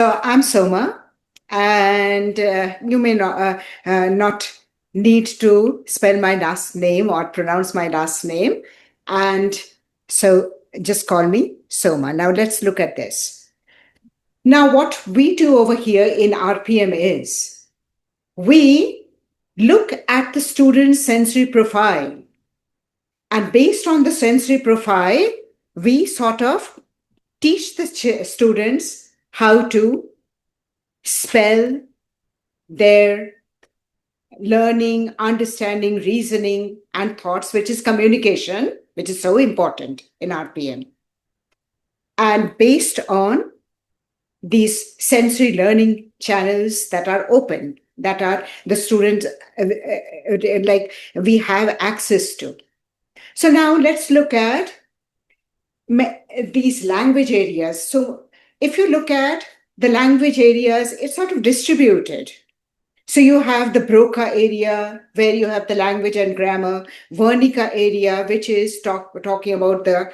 I'm Soma, and you may not need to spell my last name or pronounce my last name. And so just call me Soma. Now let's look at this. Now, what we do over here in RPM is we look at the student's sensory profile. And based on the sensory profile, we sort of teach the students how to spell their learning, understanding, reasoning, and thoughts, which is communication, which is so important in RPM. And based on these sensory learning channels that are open, that are the students like we have access to. So now let's look at these language areas. So if you look at the language areas, it's sort of distributed. So you have the Broca area where you have the language and grammar, Wernicke area, which is talking about the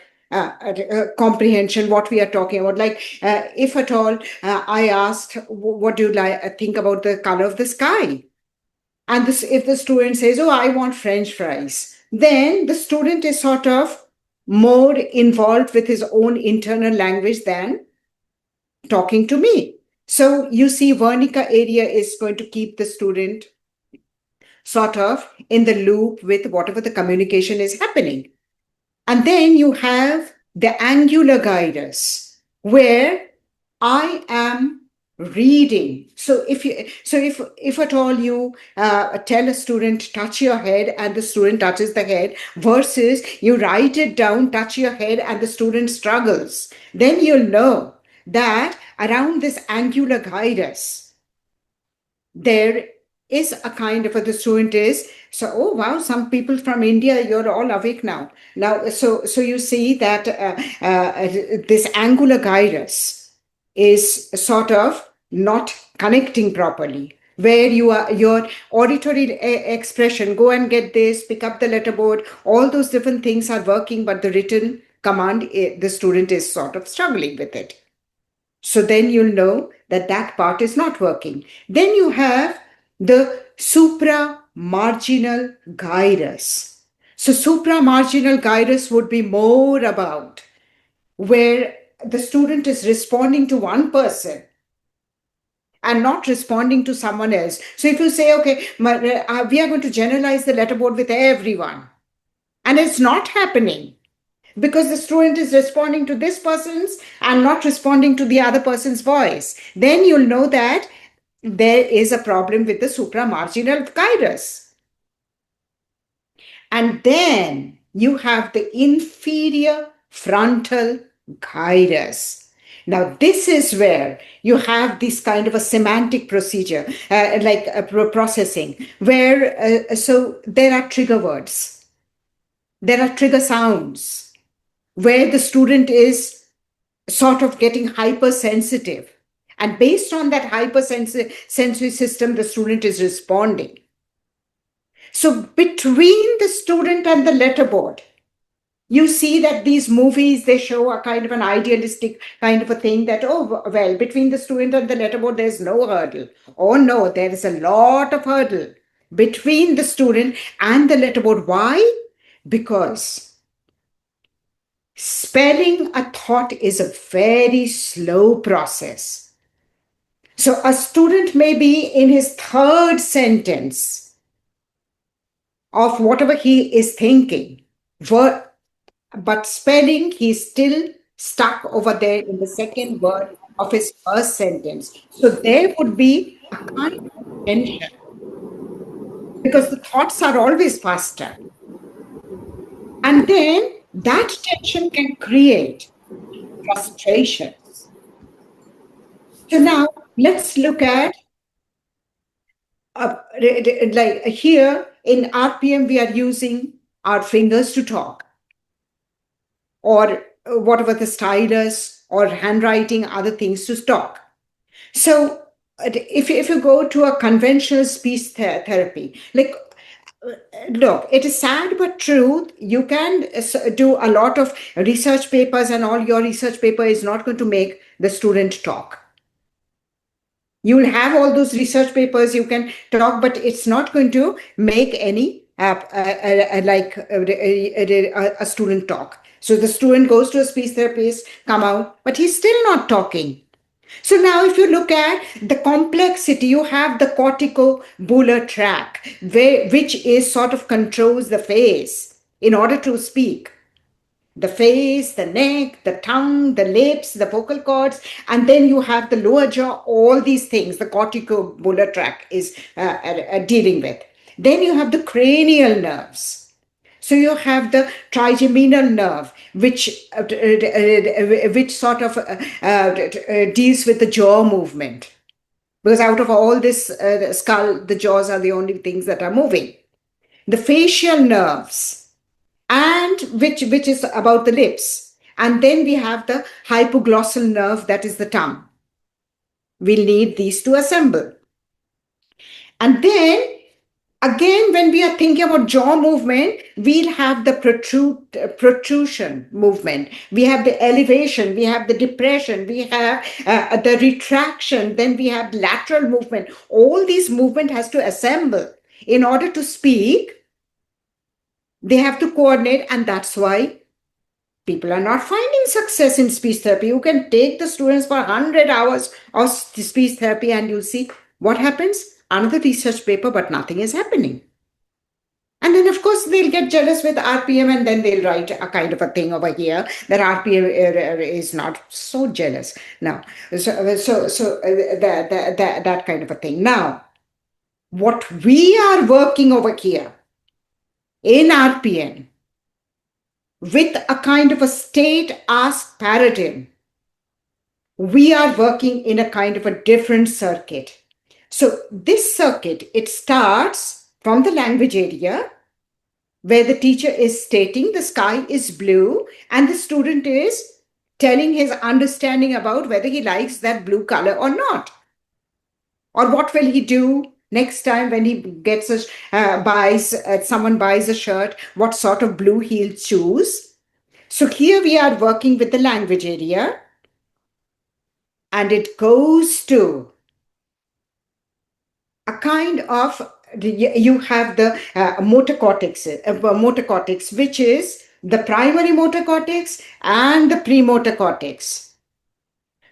comprehension, what we are talking about. Like if at all, I asked, what do you think about the color of the sky? And this, if the student says, oh, I want French fries, then the student is sort of more involved with his own internal language than talking to me. So you see, Wernicke area is going to keep the student sort of in the loop with whatever the communication is happening. And then you have the angular gyrus, where I am reading. So if at all you tell a student touch your head and the student touches the head, versus you write it down, touch your head, and the student struggles, then you'll know that around this angular gyrus, there is a kind of the student is so, oh wow, some people from India, you're all awake now. So you see that this angular gyrus is sort of not connecting properly, where you are your auditory expression, go and get this, pick up the letterboard, all those different things are working, but the written command, the student is sort of struggling with it. So then you'll know that that part is not working. Then you have the supramarginal gyrus. So supramarginal gyrus would be more about where the student is responding to one person and not responding to someone else. So if you say, okay, we are going to generalize the letterboard with everyone, and it's not happening, because the student is responding to this person's and not responding to the other person's voice, then you'll know that there is a problem with the supramarginal gyrus. And then you have the inferior frontal gyrus. Now, this is where you have this kind of a semantic procedure, like processing, where so there are trigger words, there are trigger sounds, where the student is sort of getting hypersensitive. And based on that hypersensory system, the student is responding. So between the student and the letterboard, you see that these movies, they show a kind of an idealistic kind of a thing that, oh, well, between the student and the letterboard, there's no hurdle. Oh, no, there is a lot of hurdle between the student and the letterboard. Why? Because spelling a thought is a very slow process. So a student may be in his third sentence of whatever he is thinking, but spelling, he's still stuck over there in the second word of his first sentence. So there would be a kind of tension, because the thoughts are always faster. And then that tension can create frustrations. So now let's look at like here in RPM, we are using our fingers to talk, or whatever the stylus or handwriting, other things to talk. So if you go to a conventional speech therapy, like look, it is sad but true. You can do a lot of research papers, and all your research paper is not going to make the student talk. You will have all those research papers, you can talk, but it's not going to make any a student talk. So the student goes to a speech therapist, come out, but he's still not talking. So now, if you look at the complexity, you have the corticobular tract, which is sort of controls the face in order to speak. The face, the neck, the tongue, the lips, the vocal cords, and then you have the lower jaw, all these things the corticobular tract is dealing with. Then you have the cranial nerves. So you have the trigeminal nerve, which sort of deals with the jaw movement. Because out of all this skull, the jaws are the only things that are moving. The facial nerves, and which is about the lips. And then we have the hypoglossal nerve, that is the tongue. We'll need these to assemble. And then again, when we are thinking about jaw movement, we'll have the protrusion movement. We have the elevation, we have the depression, we have the retraction, then we have lateral movement. All these movement has to assemble. In order to speak, they have to coordinate, and that's why people are not finding success in speech therapy. You can take the students for 100 hours of speech therapy and you'll see what happens. Another research paper, but nothing is happening. And then, of course, they'll get jealous with RPM, and then they'll write a kind of a thing over here that RPM is not so jealous. Now, that kind of a thing. Now, what we are working over here in RPM with a kind of a state-ask paradigm, we are working in a kind of a different circuit. So this circuit, it starts from the language area where the teacher is stating the sky is blue and the student is telling his understanding about whether he likes that blue color or not. Or what will he do next time when he gets someone buys a shirt, what sort of blue he'll choose. So here we are working with the language area, and it goes to a kind of, you have the motor cortex, which is the primary motor cortex and the premotor cortex.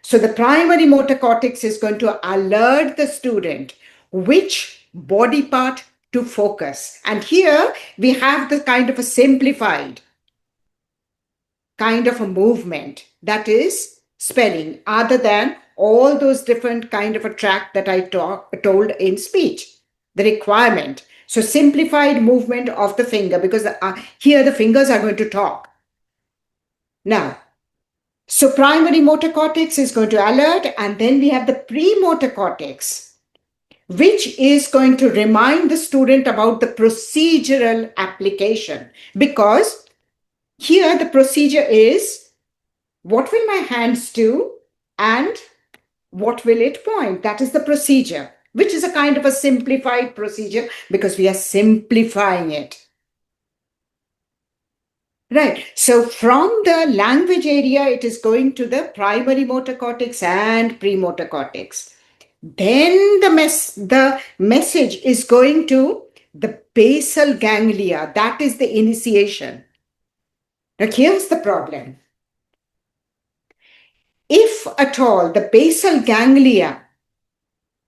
So the primary motor cortex is going to alert the student which body part to focus. And here we have the kind of a simplified kind of a movement, that is spelling, other than all those different kind of a track that I told in speech, the requirement. So simplified movement of the finger, because here the fingers are going to talk. Now, so primary motor cortex is going to alert, and then we have the premotor cortex, which is going to remind the student about the procedural application. Because here the procedure is, what will my hands do and what will it point? That is the procedure, which is a kind of a simplified procedure because we are simplifying it. Right. So from the language area, it is going to the primary motor cortex and premotor cortex. Then the message is going to the basal ganglia. That is the initiation. Now, here's the problem. If at all the basal ganglia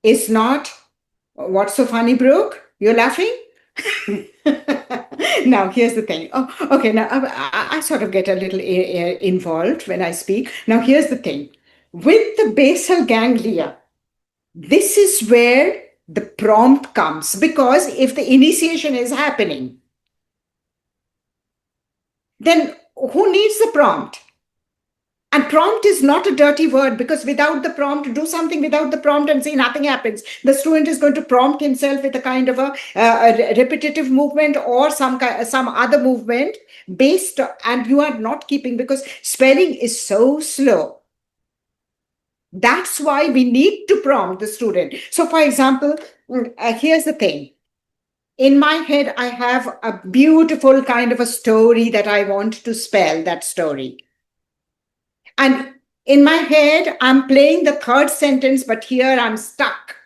is not, what's so funny, Brooke? You're laughing? Now, here's the thing. Oh, okay. Now, I sort of get a little involved when I speak. Now, here's the thing. With the basal ganglia, this is where the prompt comes, because if the initiation is happening, then who needs the prompt? And prompt is not a dirty word, because without the prompt, do something without the prompt and see nothing happens. The student is going to prompt himself with a kind of a repetitive movement or some other movement based, and you are not keeping, because spelling is so slow. That's why we need to prompt the student. So, for example, here's the thing. In my head, I have a beautiful kind of a story that I want to spell that story. And In my head, I'm playing the third sentence, but here I'm stuck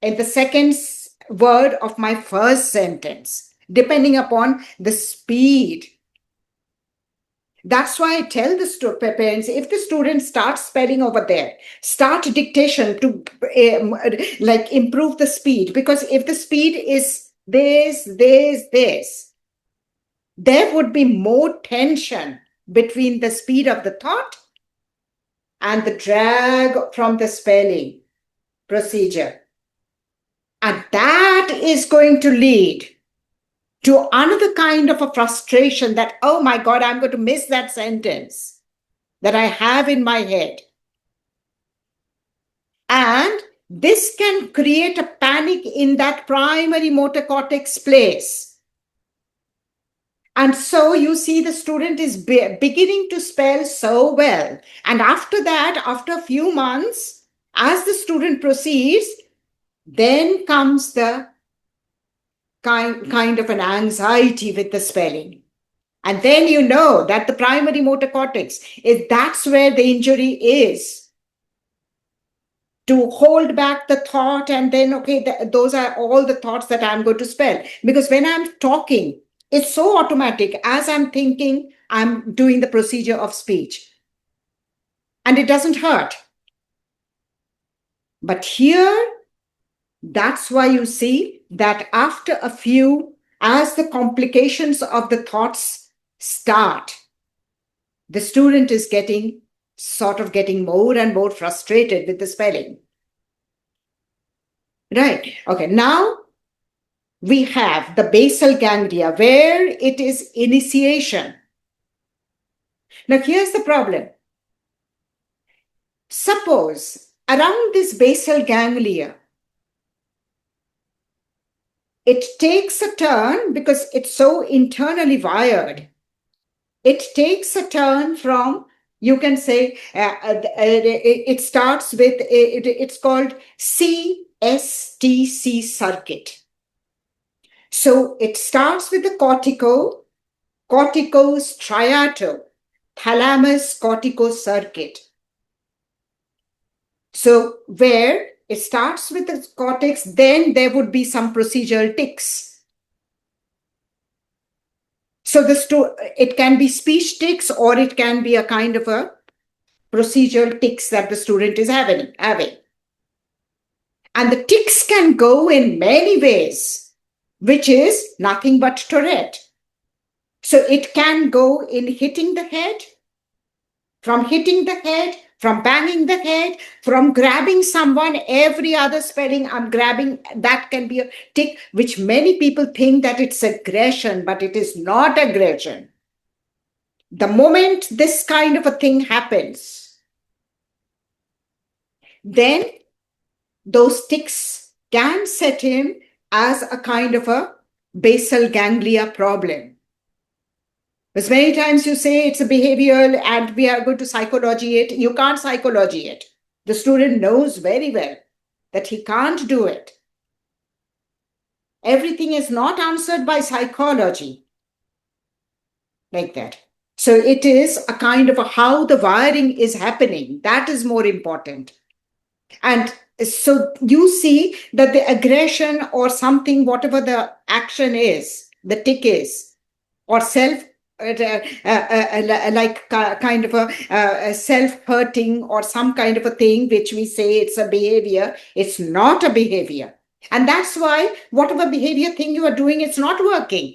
in the second word of my first sentence, depending upon the speed. That's why I tell the parents, if the student starts spelling over there, start dictation to like improve the speed. Because if the speed is this, there would be more tension between the speed of the thought and the drag from the spelling procedure. And that is going to lead to another kind of a frustration that, oh my God, I'm going to miss that sentence that I have in my head. And this can create a panic in that primary motor cortex place. And so you see the student is beginning to spell so well. And after that, after a few months, as the student proceeds, then comes the kind of an anxiety with the spelling. And then you know that the primary motor cortex that's where the injury is. To hold back the thought and then, okay, those are all the thoughts that I'm going to spell. Because when I'm talking, it's so automatic. As I'm thinking, I'm doing the procedure of speech. And it doesn't hurt. But here, that's why you see that after a few, as the complications of the thoughts start, the student is getting more and more frustrated with the spelling. Right. Okay. Now we have the basal ganglia where it is initiation. Now here's the problem. Suppose around this basal ganglia, it takes a turn because it's so internally wired. It takes a turn from, you can say, it starts with, it's called CSTC circuit. So it starts with the corticostriatal thalamus cortico circuit. So where it starts with the cortex, then there would be some procedural tics. So it can be speech tics or it can be a kind of a procedural tics that the student is having. And the tics can go in many ways, which is nothing but Tourette. So it can go in hitting the head, from banging the head, from grabbing someone, every other spelling I'm grabbing, that can be a tic, which many people think that it's aggression, but it is not aggression. The moment this kind of a thing happens, then those tics can set in as a kind of a basal ganglia problem. Because many times you say it's a behavioral and we are going to psychology it. You can't psychology it. The student knows very well that he can't do it. Everything is not answered by psychology like that. So it is a kind of how the wiring is happening. That is more important. And so you see that the aggression or something, whatever the action is, the tic is, or self like kind of a self-hurting or some kind of a thing which we say it's a behavior, it's not a behavior. And that's why whatever behavior thing you are doing, it's not working.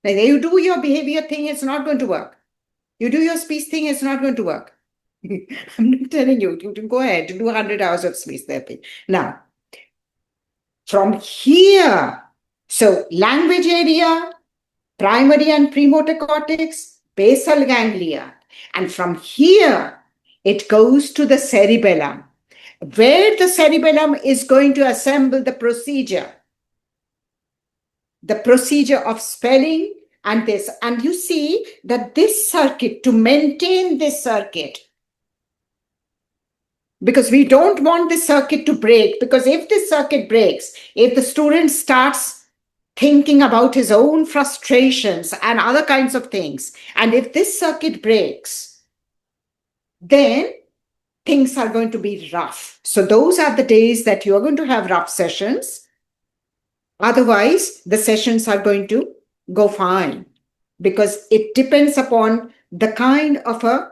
Like you do your behavior thing, it's not going to work. You do your speech thing, it's not going to work. I'm not telling you, you can go ahead to do 100 hours of speech therapy. Now, from here, so language area, primary and premotor cortex, basal ganglia. And from here, it goes to the cerebellum, where the cerebellum is going to assemble the procedure of spelling and this. And you see that this circuit, to maintain this circuit, because we don't want this circuit to break, because if this circuit breaks, if the student starts thinking about his own frustrations and other kinds of things. And if this circuit breaks, then things are going to be rough. So those are the days that you're going to have rough sessions. Otherwise, the sessions are going to go fine, because it depends upon the kind of a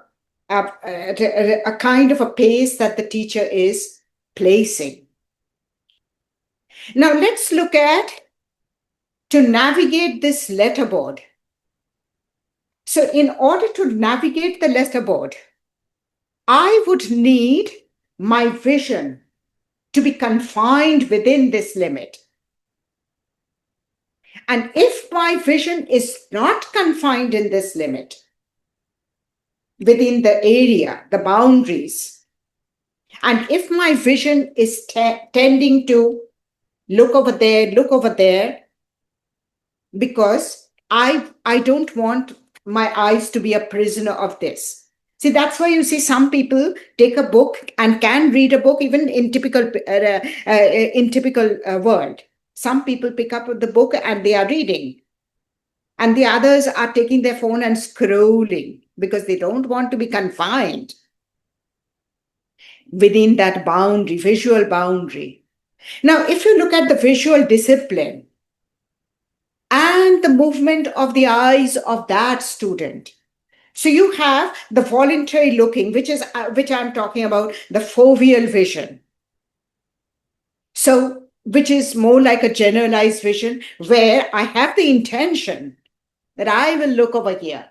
kind of a pace that the teacher is placing. Now let's look at to navigate this letterboard. So in order to navigate the letterboard, I would need my vision to be confined within this limit. And if my vision is not confined in this limit, within the area, the boundaries, and if my vision is tending to look over there, because I don't want my eyes to be a prisoner of this. See, that's why you see some people take a book and can read a book even in typical world. Some people pick up the book and they are reading, and the others are taking their phone and scrolling because they don't want to be confined within that boundary, visual boundary. Now, if you look at the visual discipline and the movement of the eyes of that student, so you have the voluntary looking, which I'm talking about, the foveal vision. So, which is more like a generalized vision where I have the intention that I will look over here.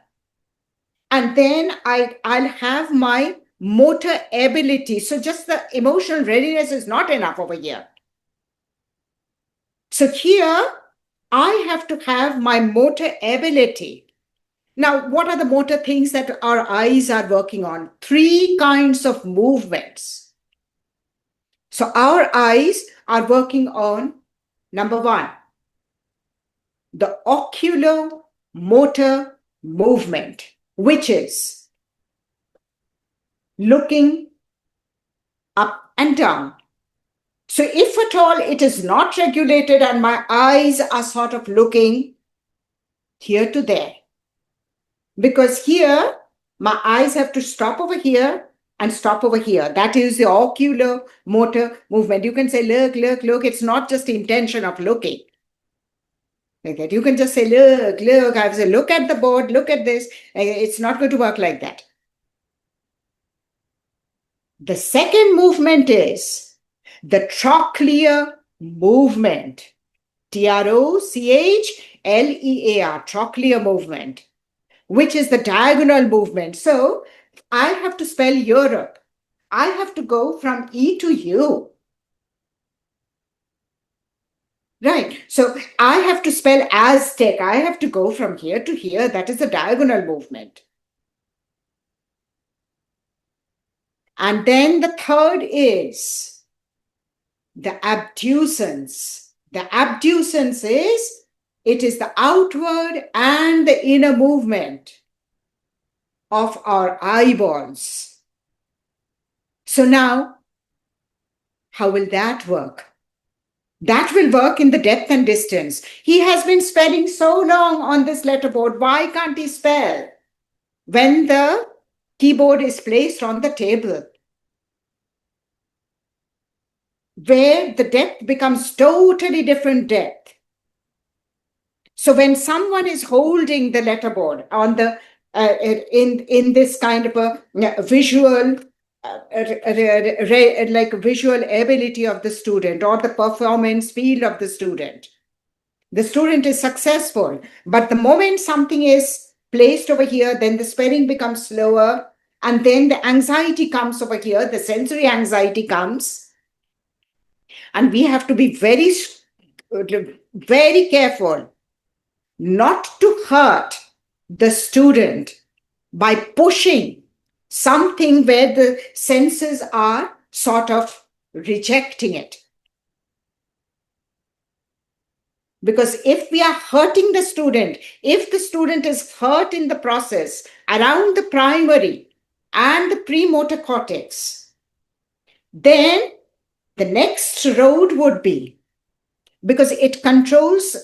And then I'll have my motor ability. So just the emotional readiness is not enough over here. So here I have to have my motor ability. Now, what are the motor things that our eyes are working on? 3 kinds of movements. So our eyes are working on, number 1, the ocular motor movement, which is looking up and down. So if at all it is not regulated and my eyes are sort of looking here to there, because here my eyes have to stop over here and stop over here. That is the ocular motor movement. You can say, look, look, look. It's not just the intention of looking. Okay. You can just say, look, look. I have to say, look at the board, look at this. It's not going to work like that. The second movement is the trochlear movement. Trochlear, trochlear movement, which is the diagonal movement. So I have to spell Europe. I have to go from E to U. Right. So I have to spell Aztec. I have to go from here to here. That is the diagonal movement. And then the third is the abducens. The abducens is, it is the outward and the inner movement of our eyeballs. So now, how will that work? That will work in the depth and distance. He has been spelling so long on this letterboard. Why can't he spell when the keyboard is placed on the table, where the depth becomes totally different depth? So when someone is holding the letterboard on the in this kind of a visual like visual ability of the student or the performance field of the student is successful. But the moment something is placed over here, then the spelling becomes slower, and then the anxiety comes over here, the sensory anxiety comes, and we have to be very, very careful not to hurt the student by pushing something where the senses are sort of rejecting it. Because if we are hurting the student, if the student is hurt in the process around the primary and the premotor cortex, then the next road would be because it controls.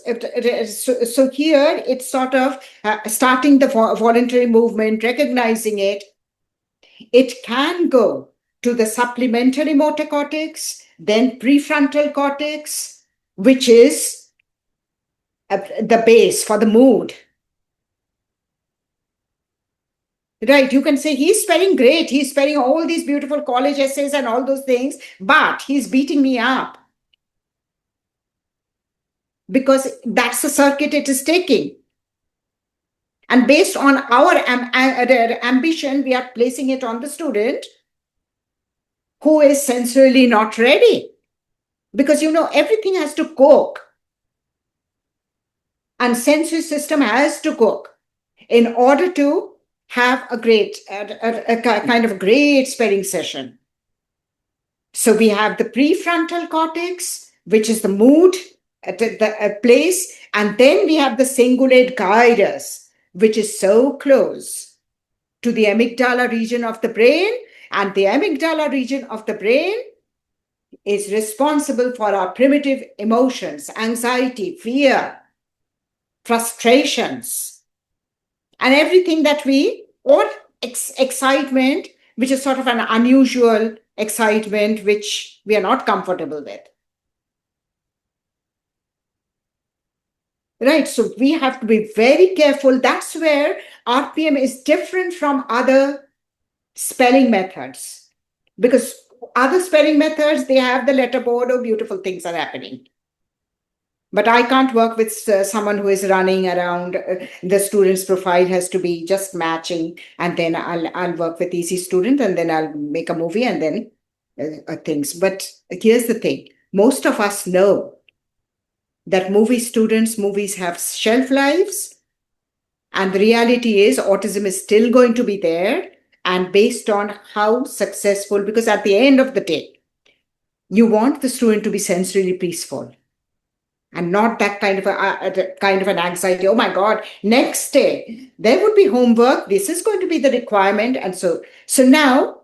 So here it's sort of starting the voluntary movement, recognizing it. It can go to the supplementary motor cortex, then prefrontal cortex, which is the base for the mood. Right, you can say he's spelling great, he's spelling all these beautiful college essays and all those things, but he's beating me up because that's the circuit it is taking. And based on our ambition, we are placing it on the student who is sensorily not ready. Because everything has to cook, and sensory system has to cook in order to have a great, a kind of a great spelling session. So we have the prefrontal cortex, which is the mood at the place, and then we have the cingulate gyrus, which is so close to the amygdala region of the brain, and the amygdala region of the brain is responsible for our primitive emotions, anxiety, fear, frustrations, and everything that or excitement, which is sort of an unusual excitement, which we are not comfortable with. Right, so we have to be very careful. That's where RPM is different from other spelling methods, because other spelling methods, they have the letterboard, or beautiful things are happening. But I can't work with someone who is running around. The student's profile has to be just matching, and then I'll work with easy student, and then I'll make a movie, and then things. But here's the thing: most of us know that movies have shelf lives, and the reality is autism is still going to be there, and based on how successful, because at the end of the day, you want the student to be sensorily peaceful and not that kind of an anxiety. Oh my God, next day there would be homework, this is going to be the requirement. And so now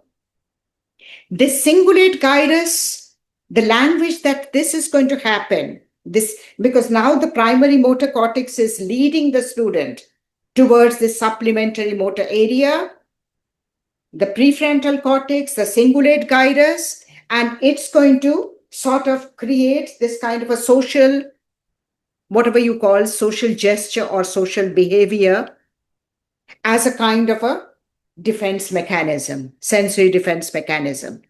this cingulate gyrus, the language that this is going to happen, this, because now the primary motor cortex is leading the student towards this supplementary motor area, the prefrontal cortex, the cingulate gyrus, and it's going to sort of create this kind of a social, whatever you call social gesture or social behavior, as a kind of a defense mechanism, sensory defense mechanism.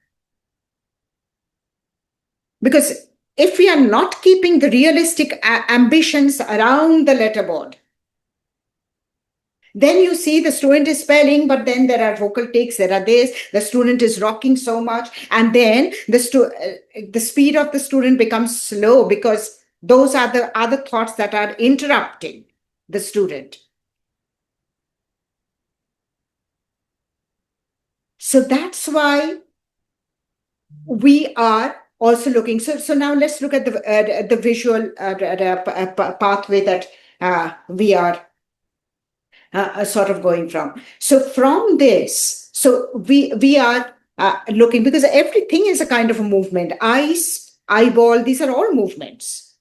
Because if we are not keeping the realistic ambitions around the letterboard, then you see the student is spelling, but then there are vocal takes, there are this, the student is rocking so much, and then the speed of the student becomes slow, because those are the other thoughts that are interrupting the student. So that's why we are also looking. So now let's look at the visual pathway that we are sort of going from. So from this, so we are looking, because everything is a kind of a movement. Eyes, eyeball, these are all movements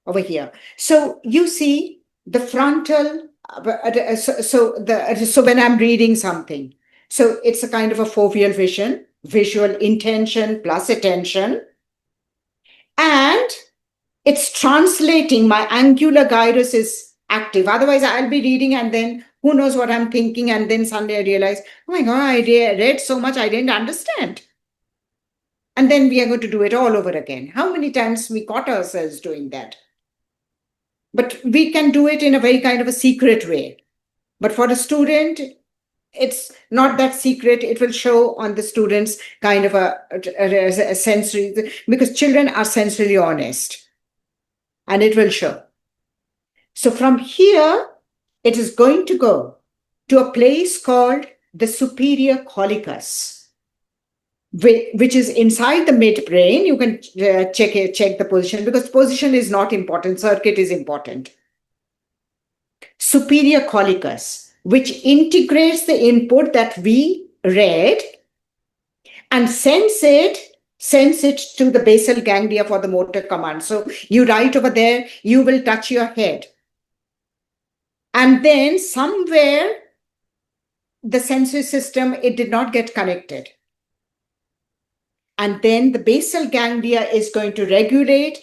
over here. So you see the frontal. So when I'm reading something, so it's a kind of a foveal vision, visual intention plus attention, and it's translating. My angular gyrus is active. Otherwise, I'll be reading, and then who knows what I'm thinking, and then suddenly I realize, oh my God, I read so much I didn't understand. And then we are going to do it all over again. How many times we caught ourselves doing that? But we can do it in a very kind of a secret way. But for a student, it's not that secret. It will show on the students kind of a sensory, because children are sensorily honest, and it will show. So from here, it is going to go to a place called the superior collicus, which is inside the midbrain. You can check the position, because position is not important, circuit is important. Superior collicus, which integrates the input that we read and sends it sends it to the basal ganglia for the motor command. So you write over there, you will touch your head. And then somewhere the sensory system, it did not get connected. And then the basal ganglia is going to regulate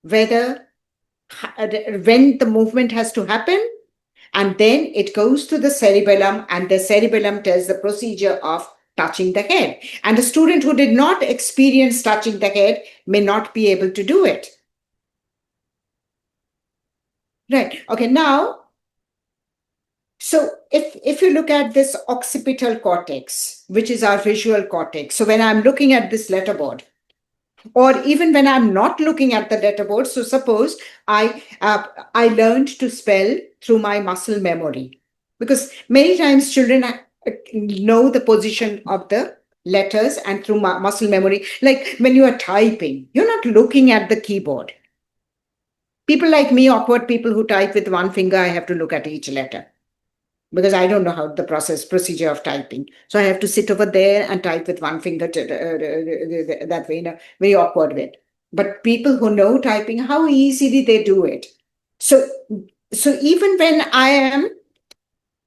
whether when the movement has to happen, and then it goes to the cerebellum, and the cerebellum tells the procedure of touching the head. And the student who did not experience touching the head may not be able to do it. Right. Okay. Now, so if you look at this occipital cortex, which is our visual cortex, so when I'm looking at this letterboard, or even when I'm not looking at the letterboard, so suppose I learned to spell through my muscle memory, because many times children know the position of the letters and through muscle memory. Like when you are typing, you're not looking at the keyboard. People like me, awkward people who type with one finger, I have to look at each letter because I don't know how the procedure of typing. So I have to sit over there and type with one finger that way, in a very awkward way. But people who know typing, how easily they do it. So, so even when I am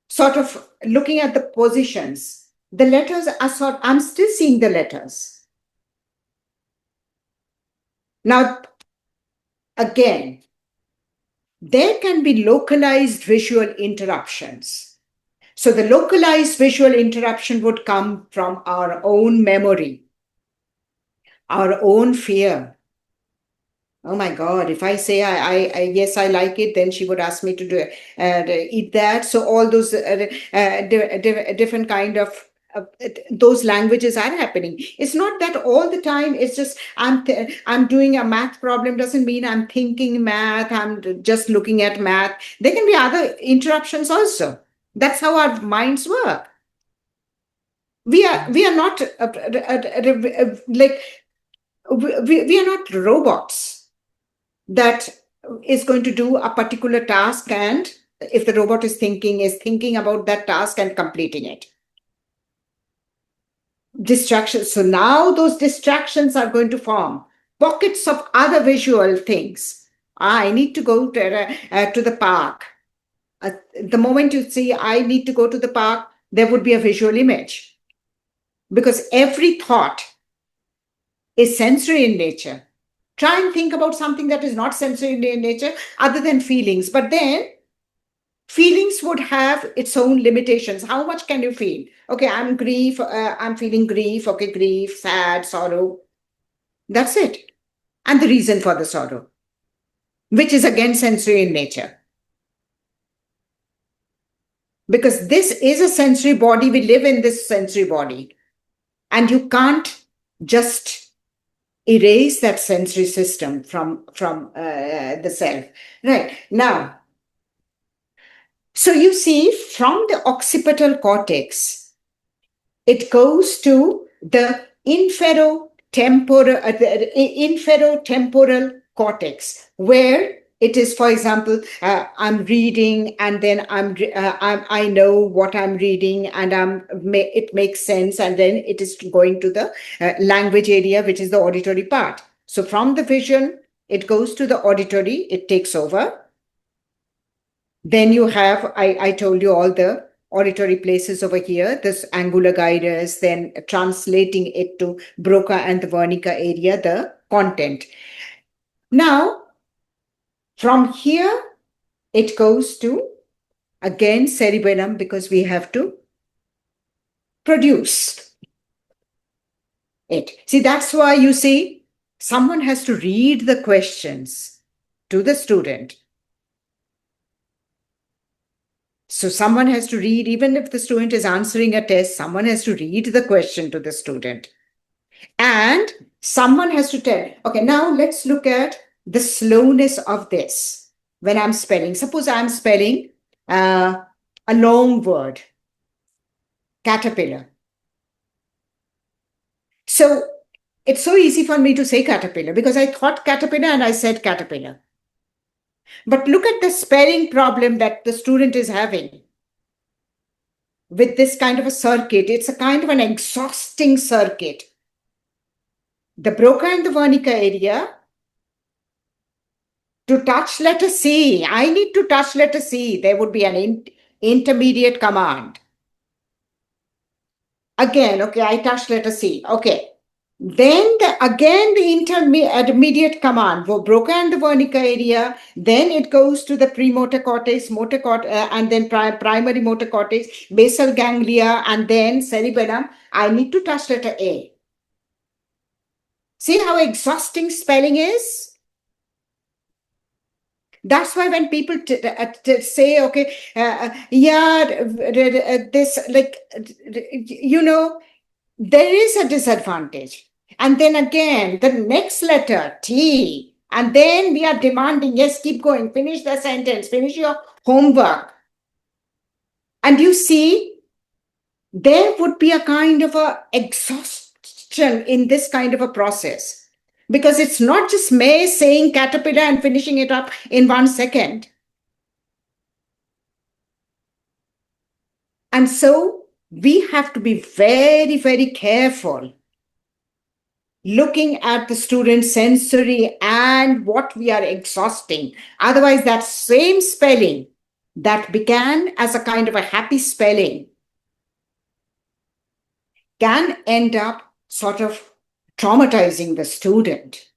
sort of looking at the positions, the letters are I'm still seeing the letters. Now, again, there can be localized visual interruptions. So the localized visual interruption would come from our own memory, our own fear. Oh my God, if I say yes, I like it, then she would ask me to eat that. So all those different kind of those languages are happening. It's not that all the time. It's just I'm doing a math problem doesn't mean I'm thinking math. I'm just looking at math. There can be other interruptions also. That's how our minds work. We are not like we are not robots that is going to do a particular task, and if the robot is thinking about that task and completing it. Distractions. So now those distractions are going to form pockets of other visual things. I need to go to the park. The moment you see I need to go to the park, there would be a visual image, because every thought is sensory in nature. Try and think about something that is not sensory in nature other than feelings. But then feelings would have its own limitations. How much can you feel? Okay, I'm feeling grief. Okay, grief, sad, sorrow. That's it. And the reason for the sorrow, which is again sensory in nature. Because this is a sensory body. We live in this sensory body. And you can't just erase that sensory system from the self. Right. Now, so you see, from the occipital cortex, it goes to the inferotemporal cortex, where it is, for example, I'm reading, and then I know what I'm reading, and it makes sense, and then it is going to the language area, which is the auditory part. So from the vision, it goes to the auditory, it takes over. Then you have, I told you all the auditory places over here, this angular gyrus, then translating it to Broca and the Wernicke area, the content. Now, from here, it goes to, again, cerebellum, because we have to produce it. See, that's why you see, someone has to read the questions to the student. So someone has to read, even if the student is answering a test, someone has to read the question to the student. And someone has to tell, okay, now let's look at the slowness of this. When I'm spelling, suppose I'm spelling a long word, caterpillar. So it's so easy for me to say caterpillar because I thought caterpillar and I said caterpillar. But look at the spelling problem that the student is having with this kind of a circuit. It's a kind of an exhausting circuit. The Broca and the Wernicke area to touch letter C. I need to touch letter C. There would be an intermediate command. Again, okay, I touch letter C. Okay. Then again the intermediate command for Broca and the Wernicke area. Then it goes to the premotor cortex, motor cortex, and then primary motor cortex, basal ganglia, and then cerebellum. I need to touch letter A. See how exhausting spelling is? That's why when people say, okay, yeah, this, like, there is a disadvantage. And then again, the next letter, T, and then we are demanding, yes, keep going, finish the sentence, finish your homework. And you see, there would be a kind of a exhaustion in this kind of a process. Because it's not just May saying caterpillar and finishing it up in 1 second. And so we have to be very, very careful looking at the student's sensory and what we are exhausting. Otherwise, that same spelling that began as a kind of a happy spelling can end up sort of traumatizing the student.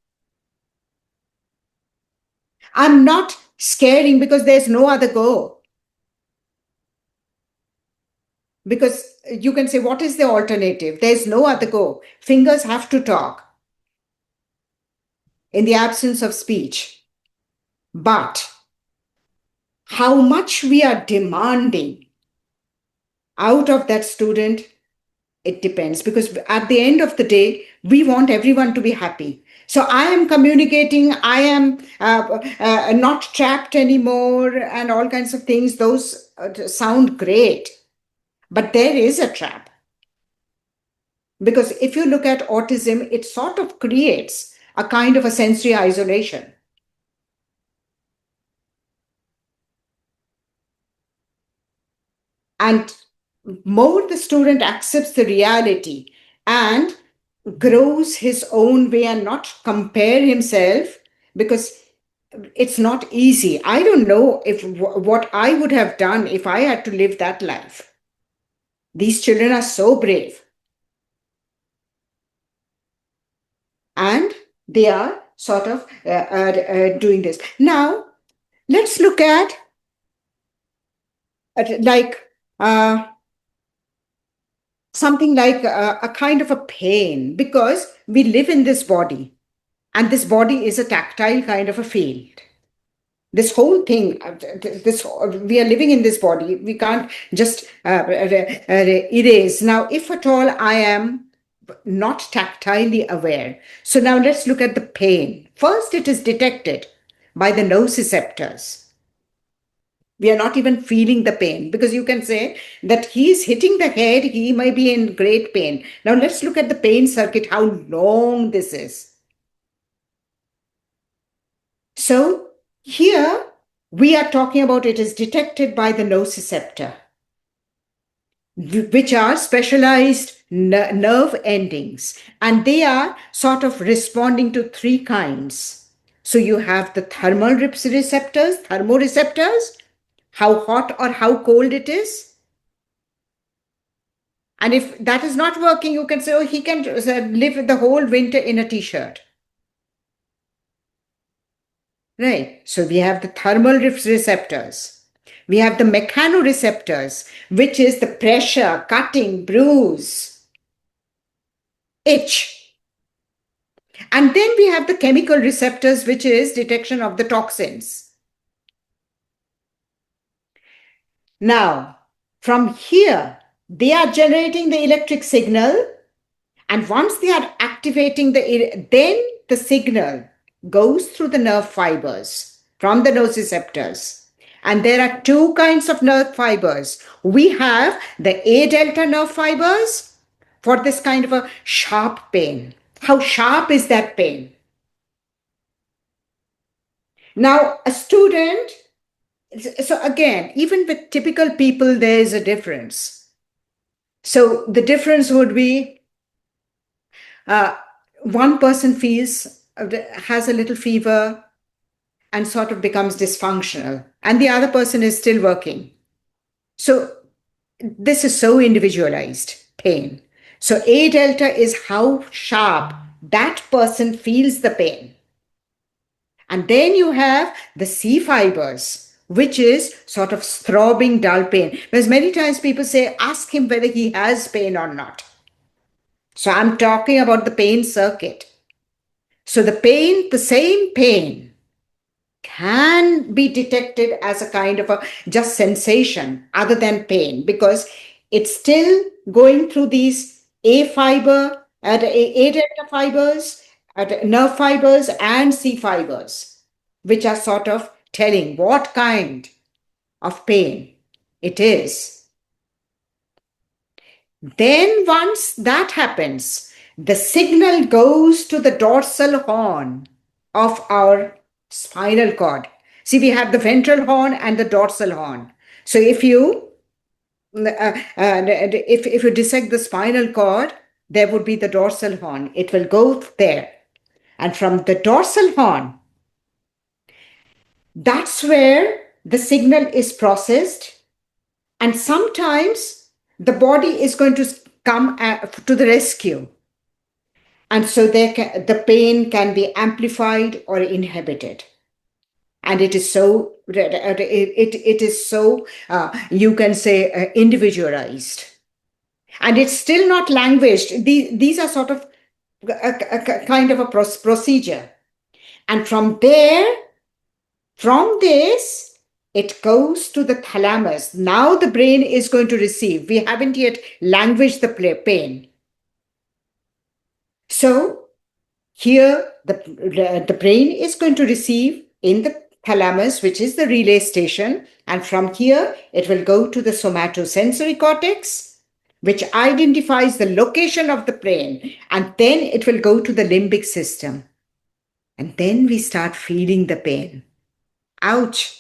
I'm not scaring because there's no other go. Because you can say, what is the alternative? There's no other go. Fingers have to talk in the absence of speech. But how much we are demanding out of that student, it depends. Because at the end of the day, we want everyone to be happy. So I am communicating, I am not trapped anymore, and all kinds of things. Those sound great. But there is a trap. Because if you look at autism, it sort of creates a kind of a sensory isolation. And more the student accepts the reality and grows his own way and not compare himself, because it's not easy. I don't know if what I would have done if I had to live that life. These children are so brave. And they are sort of doing this. Now, let's look at like something like a kind of a pain, because we live in this body, and this body is a tactile kind of a field. This whole thing, this we are living in this body. We can't just erase. Now, if at all I am not tactilely aware. So now let's look at the pain. First, it is detected by the nociceptors. We are not even feeling the pain, because you can say that he is hitting the head, he may be in great pain. Now let's look at the pain circuit, how long this is. So here we are talking about it is detected by the nociceptor, which are specialized nerve endings, and they are sort of responding to three kinds. So you have the thermal receptors, thermoreceptors, how hot or how cold it is. And if that is not working, you can say, oh, he can live the whole winter in a t-shirt. Right. So we have the thermal receptors. We have the mechanoreceptors, which is the pressure, cutting, bruise, itch. And then we have the chemical receptors, which is detection of the toxins. Now, from here, they are generating the electric signal. And once they are activating then the signal goes through the nerve fibers from the nociceptors. And there are two kinds of nerve fibers. We have the A delta nerve fibers for this kind of a sharp pain. How sharp is that pain? Now, a student, so again, even with typical people, there is a difference. So the difference would be one person has a little fever and sort of becomes dysfunctional, and the other person is still working. So this is so individualized pain. So A delta is how sharp that person feels the pain. And then you have the C fibers, which is sort of throbbing dull pain. Because many times people say, ask him whether he has pain or not. So I'm talking about the pain circuit. So the same pain can be detected as a kind of a just sensation other than pain, because it's still going through these A fiber, A delta fibers, nerve fibers, and C fibers, which are sort of telling what kind of pain it is. Then, once that happens, the signal goes to the dorsal horn of our spinal cord. See, we have the ventral horn and the dorsal horn. So, if you dissect the spinal cord, there would be the dorsal horn. It will go there, and from the dorsal horn, that's where the signal is processed, and sometimes the body is going to come to the rescue. And so the pain can be amplified or inhibited. And it is so, it is so, you can say, individualized. And it's still not languished. These are sort of a kind of a procedure. And from this, it goes to the thalamus. Now the brain is going to receive. We haven't yet languished the pain. So here, the brain is going to receive in the thalamus, which is the relay station. And from here, it will go to the somatosensory cortex, which identifies the location of the brain. And then it will go to the limbic system. And then we start feeling the pain. Ouch.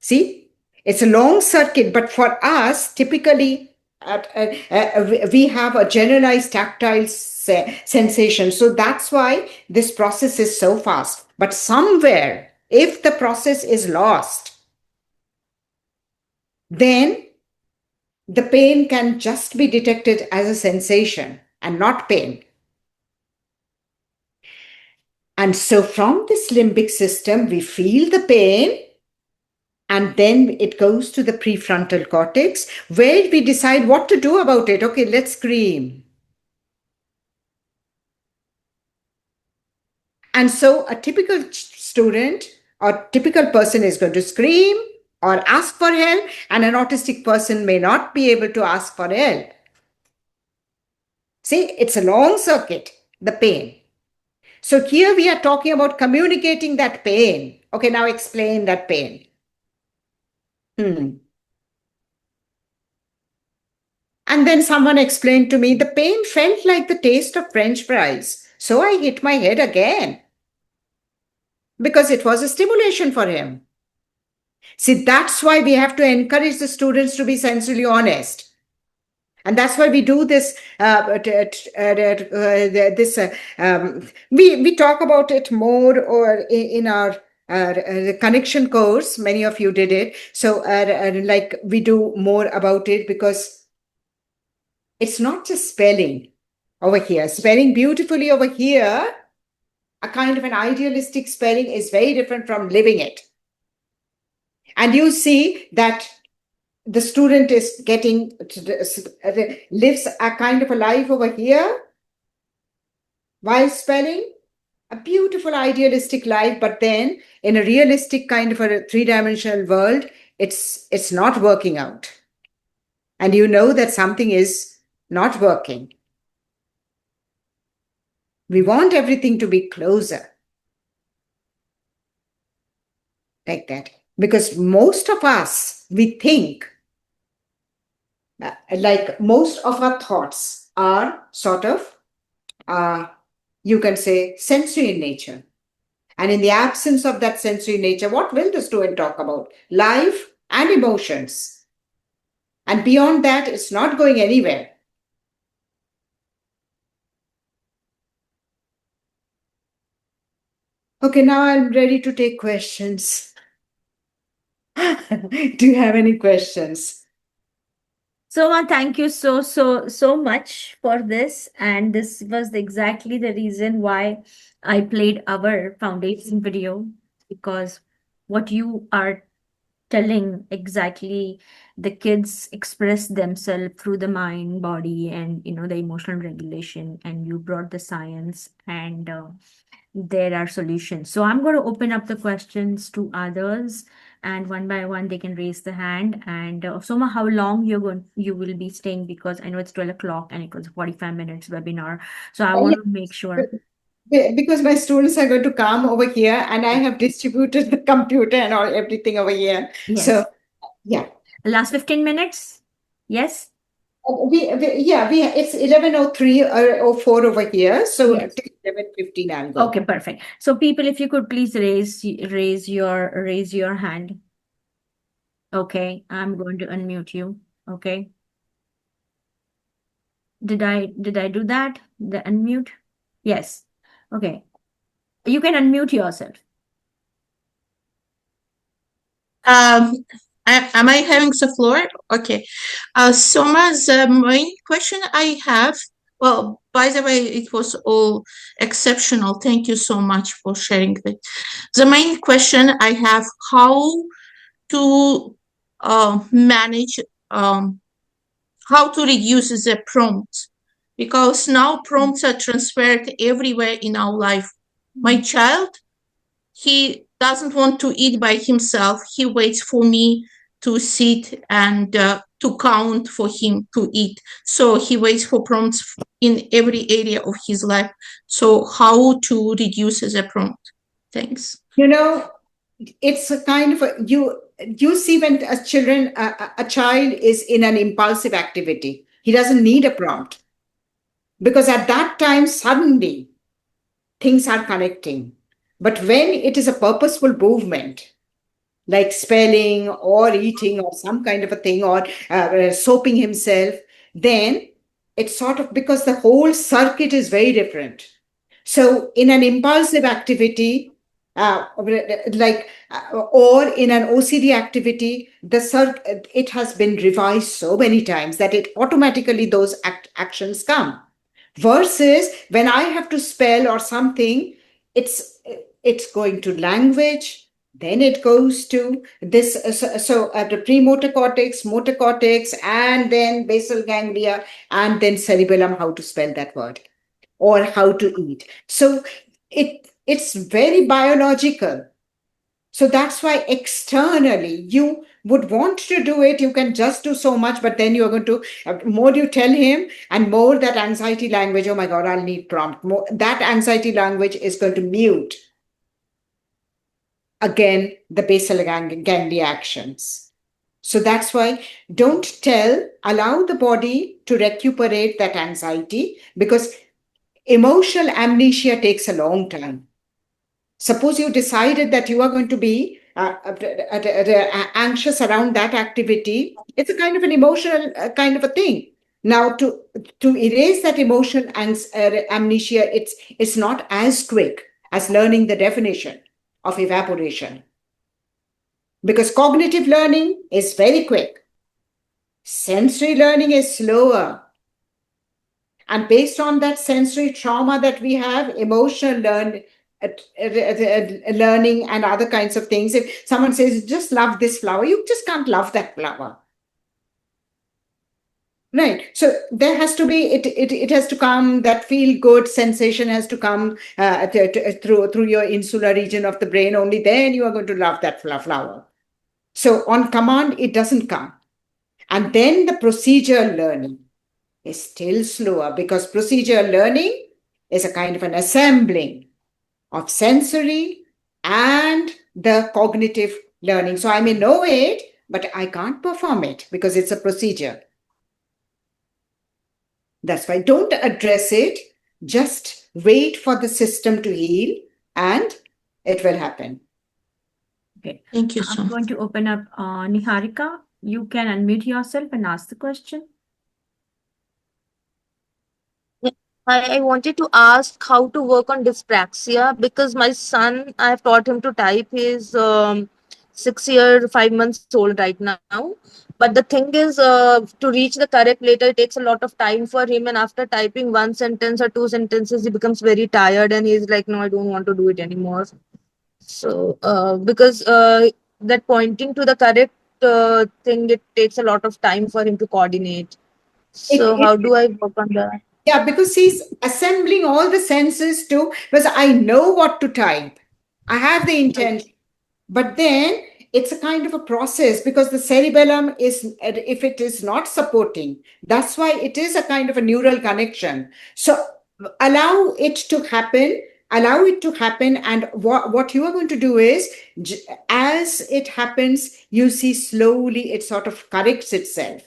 See, it's a long circuit, but for us, typically, we have a generalized tactile sensation. So that's why this process is so fast. But somewhere, if the process is lost, then the pain can just be detected as a sensation and not pain. And so from this limbic system, we feel the pain. And then it goes to the prefrontal cortex, where we decide what to do about it. Okay, let's scream. And so a typical student or typical person is going to scream or ask for help, and an autistic person may not be able to ask for help. See, it's a long circuit, the pain. So here we are talking about communicating that pain. Okay, now explain that pain. And then someone explained to me, the pain felt like the taste of French fries. So I hit my head again, because it was a stimulation for him. See, that's why we have to encourage the students to be sensorily honest. And that's why we do this. We talk about it more or in our connection course. Many of you did it. So like we do more about it, because it's not just spelling over here. Spelling beautifully over here, a kind of an idealistic spelling, is very different from living it. And you see that the student is lives a kind of a life over here while spelling a beautiful idealistic life, but then in a realistic kind of a three-dimensional world, it's not working out. And you know that something is not working. We want everything to be closer, like that. Because most of us, we think, like most of our thoughts are sort of, you can say, sensory in nature. And in the absence of that sensory nature, what will the student talk about? Life and emotions. And beyond that, it's not going anywhere. Okay, now I'm ready to take questions. Do you have any questions? Soma, thank you so much for this. And this was exactly the reason why I played our foundation video, because what you are telling exactly, the kids express themselves through the mind, body, and the emotional regulation, and you brought the science, and there are solutions. So I'm going to open up the questions to others, and one by one they can raise the hand. And Soma, how long you will be staying? Because I know it's 12 o'clock and it was a 45 minutes webinar, so I want Yeah, to make sure. because my students are going to come over here and I have distributed the computer and all everything over here. So, Yes, yeah. last 15 minutes. Yes. We it's 11:03 or 04 over here. So Yes. till 11:15 I'll go. Okay, perfect. So people, if you could please raise your hand. Okay, I'm going to unmute you. Okay. Did I do that? The unmute? Yes. Okay. You can unmute yourself. Um, am I having the floor? Okay. Soma, the main question I have, well, by the way, it was all exceptional. Thank you so much for sharing it. The main question I have, how to manage, how to reduce the prompt, because now prompts are transferred everywhere in our life. My child, he doesn't want to eat by himself. He waits for me to sit and to count for him to eat. So he waits for prompts in every area of his life. So how to reduce the prompt? Thanks. You know, it's a kind of you see when a child is in an impulsive activity, he doesn't need a prompt because at that time suddenly things are connecting. But when it is a purposeful movement, like spelling or eating or some kind of a thing or soaping himself, then it's sort of because the whole circuit is very different. So, in an impulsive activity, or in an OCD activity, it has been revised so many times that it automatically those actions come. Versus when I have to spell or something, it's it's going to language, then it goes to this. The premotor cortex, motor cortex, and then basal ganglia, and then cerebellum. How to spell that word or how to eat. So it's very biological. So that's why externally you would want to do it. You can just do so much, but then you're going to, more you tell him and more that anxiety language, oh my God, I'll need prompt. More, that anxiety language is going to mute again the basal ganglia actions. So that's why don't tell, allow the body to recuperate that anxiety because emotional amnesia takes a long time. Suppose you decided that you are going to be anxious around that activity. It's a kind of an emotional kind of a thing. Now, to erase that emotional amnesia, it's not as quick as learning the definition of evaporation. Because cognitive learning is very quick. Sensory learning is slower. And based on that sensory trauma that we have, learning and other kinds of things, if someone says, just love this flower, you just can't love that flower. Right. So there has to be it has to come, that feel good sensation has to come through your insular region of the brain. Only then you are going to love that flower. So on command, it doesn't come. And then the procedure learning is still slower because procedure learning is a kind of an assembling of sensory and the cognitive learning. So I may know it, but I can't perform it because it's a procedure. That's why don't address it. Just wait for the system to heal and it will happen. Okay. Thank you so I'm much. going to open up Niharika. You can unmute yourself and ask the question. I wanted to ask how to work on dyspraxia because my son, I've taught him to type. He's 6 year, 5 months old right now. But the thing is, to reach the correct letter, it takes a lot of time for him. And after typing one sentence or two sentences, he becomes very tired and he's like, no, I don't want to do it anymore. So, because that pointing to the correct thing, it takes a lot of time for him to coordinate. So, It, how do I work on that? yeah, because he's assembling all the senses to, because I know what to type. I have the intent, but then it's a kind of a process because the cerebellum is, if it is not supporting, that's why it is a kind of a neural connection. So allow it to happen, allow it to happen. And what you are going to do is, as it happens, you see slowly it sort of corrects itself.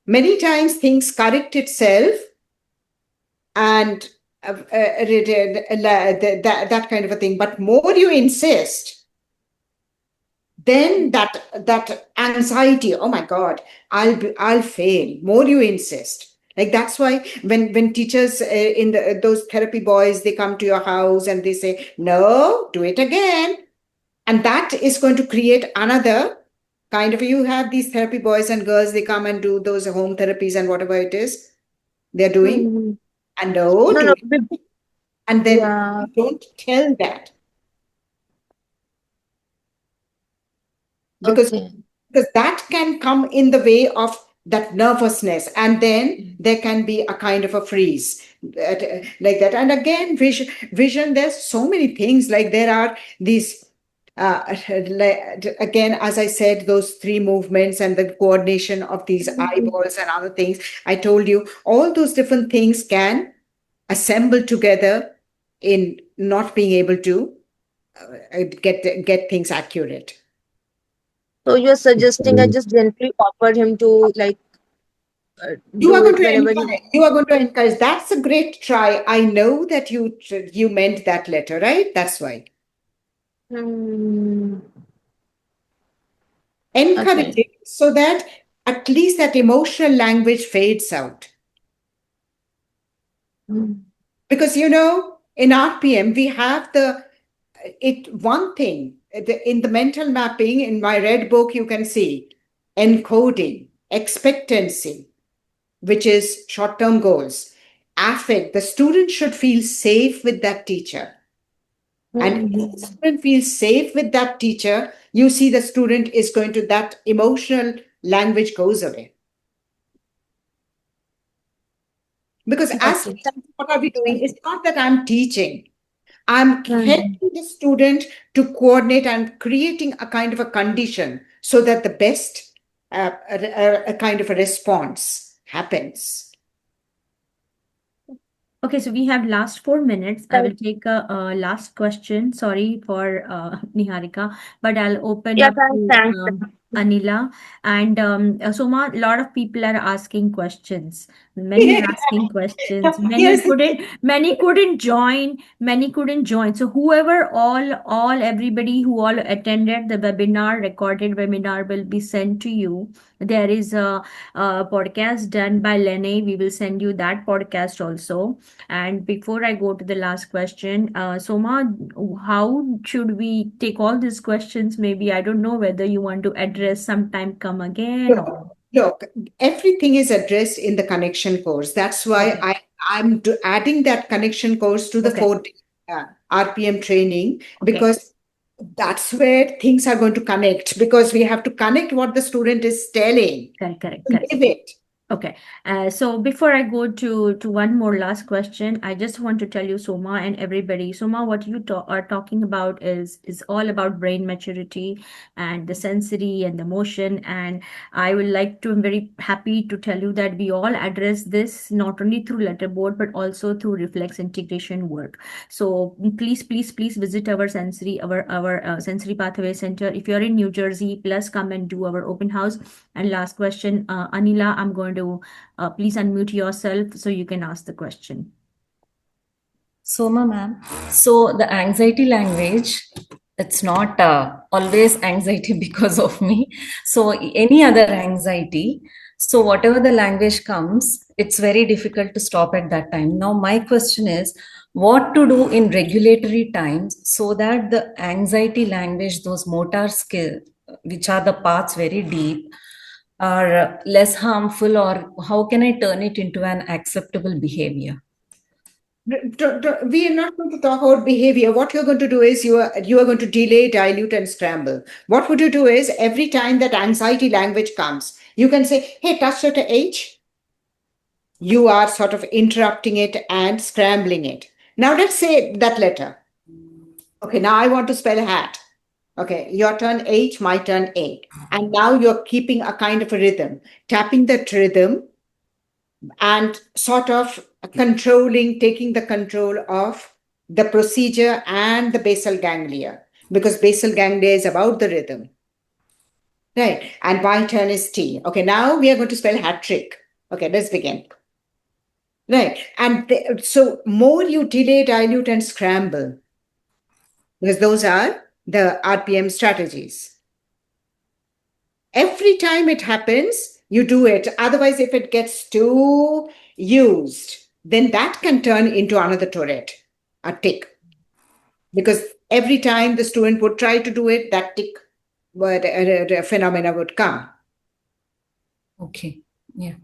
Many times things correct itself and that kind of a thing. But more you insist, then that anxiety, oh my God, I'll fail. More you insist. Like that's why when teachers in those therapy boys, they come to your house and they say, no, do it again. And that is going to create another kind of, you have these therapy boys and girls, they come and do those home therapies and whatever it is they're doing. Mhm. And no, No, do no. it. And then Yeah. you don't tell that because Okay. that can come in the way of that nervousness, and then there can be a kind of a freeze like that. And again, vision, there's so many things, like there are these again, as I said, those three movements and the coordination of these Mhm. eyeballs and other things. I told you all those different things can assemble together in not being able to get things accurate. So you're suggesting I just gently offer him to like You are do going it to whenever he encourage. You are going to encourage. That's a great try. I know that you meant that letter, right? That's why. Hmm. Encourage Okay. it so that at least that emotional language fades out. Hmm. Because in RPM we have the it one thing in the mental mapping in my red book you can see encoding, expectancy, which is short-term goals, affect. The student should feel safe with that teacher. And if the Mhm. student feels safe with that teacher, you see the student is going to, that emotional language goes away. Because as Okay. teachers, what are we doing? It's not that I'm teaching. I'm Hmm. helping the student to coordinate and creating a kind of a condition so that the best a kind of a response happens. Okay, so we have last 4 minutes. I will Thank- take a last question. Sorry for Niharika, but I'll open Yeah, up thanks, to thanks. Anila. And Soma, a lot of people are asking questions. Many are asking questions. Here's the Many couldn't join. Many couldn't join. So whoever, everybody who all attended the webinar, recorded webinar will be sent to you. There is a podcast done by Lene. We will send you that podcast also. And before I go to the last question, Soma, how should we take all these questions? Maybe I don't know whether you want to address sometime come again or Look, everything is addressed in the connection course. That's why okay, I'm adding that connection course to the okay, 4 RPM training, okay. because that's where things are going to connect, because we have to connect what the student is telling, Correct, correct, correct. live it. Okay. So before I go to one more last question, I just want to tell you, Soma, and everybody, Soma, what you are talking about is all about brain maturity and the sensory and the motion. And I would like to, I'm very happy to tell you that we all address this not only through letterboard but also through reflex integration work. So please, please, please visit our sensory pathway center. If you're in New Jersey, plus come and do our open house. And last question, Anila, I'm going to please unmute yourself so you can ask the question. Soma ma'am. So the anxiety language, it's not always anxiety because of me. So any other anxiety. So whatever the language comes, it's very difficult to stop at that time. Now my question is, what to do in regulatory times so that the anxiety language, those motor skill, which are the parts very deep, are less harmful, or how can I turn it into an acceptable behavior? We are not going to talk about behavior. What you're going to do is you are going to delay, dilute, and scramble. What would you do is every time that anxiety language comes, you can say, "Hey, touch letter H." You are sort of interrupting it and scrambling it. Now let's say that letter. Okay, now I want to spell hat. Okay, your turn H, my turn A. And now you're keeping a kind of a rhythm, tapping that rhythm and sort of controlling, taking the control of the procedure and the basal ganglia, because basal ganglia is about the rhythm. Right. And my turn is T. Okay, now we are going to spell hat trick. Okay, let's begin. Right. And so more you delay, dilute, and scramble, because those are the RPM strategies. Every time it happens, you do it. Otherwise, if it gets too used, then that can turn into another Tourette, a tick. Because every time the student would try to do it, that tick phenomena would come. Okay. Yeah.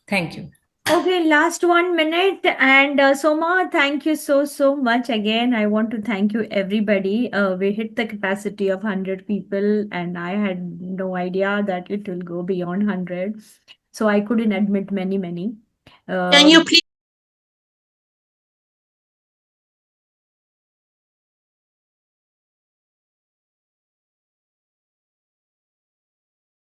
Thank you. Okay, last 1 minute. And Soma, thank you so much. Again, I want to thank you, everybody. We hit the capacity of 100 people, and I had no idea that it will go beyond 100. So I couldn't admit many. Can you please